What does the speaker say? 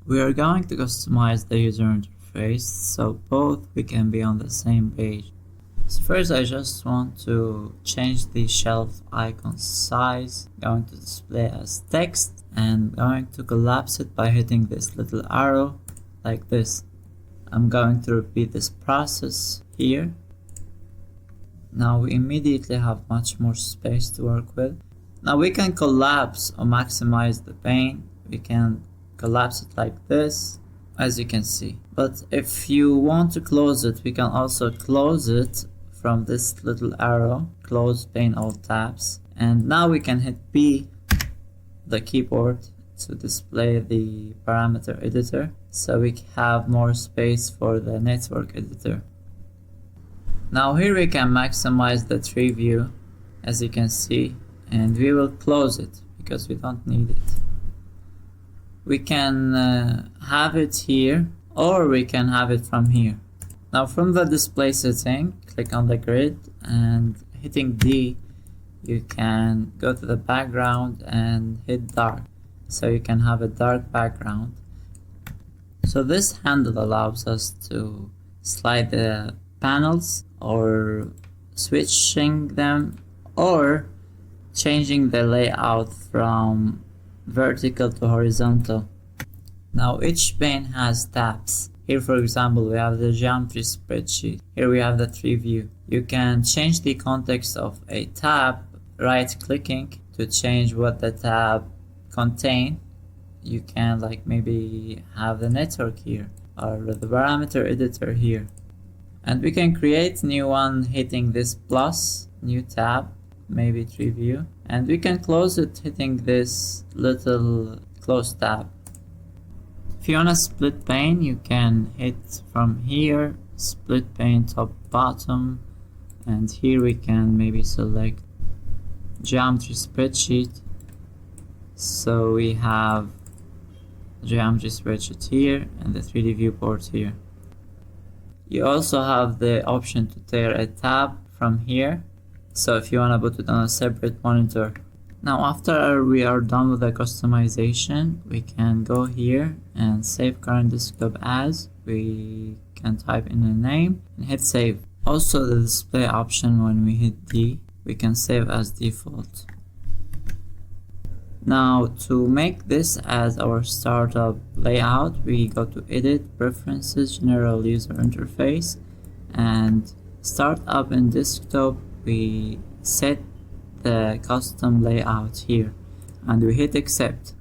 We are going to customize the user interface so both we can be on the same page. So first I just want to change the shelf icon size, going to display as text, and going to collapse it by hitting this little arrow like this. I'm going to repeat this process here. Now we immediately have much more space to work with. Now we can collapse or maximize the pane. We can collapse it like this, as you can see. But if you want to close it, we can also close it from this little arrow, close pane all tabs. And now we can hit B, the keyboard, to display the parameter editor, so we have more space for the network editor. Now here we can maximize the tree view, as you can see, and we will close it because we don't need it. We can have it here, or we can have it from here. Now from the display setting, click on the grid, and hitting D, you can go to the background and hit dark, so you can have a dark background. So this handle allows us to slide the panels, or switching them, or changing the layout from vertical to horizontal. Now each pane has tabs. Here for example we have the geometry spreadsheet. Here we have the tree view. You can change the context of a tab, right clicking to change what the tab contain. You can like maybe have the network here, or the parameter editor here. And we can create new one hitting this plus, new tab, maybe tree view, and we can close it hitting this little close tab. If you want to split pane, you can hit from here, split pane top bottom, and here we can maybe select geometry spreadsheet. So we have geometry spreadsheet here and the 3D viewport here. You also have the option to tear a tab from here, so if you want to put it on a separate monitor. Now after we are done with the customization, we can go here and save current desktop as. We can type in a name and hit save. Also the display option, when we hit D, we can save as default. Now to make this as our startup layout, we go to Edit, Preferences, General User Interface, and Startup in Desktop. We set the custom layout here and we hit accept.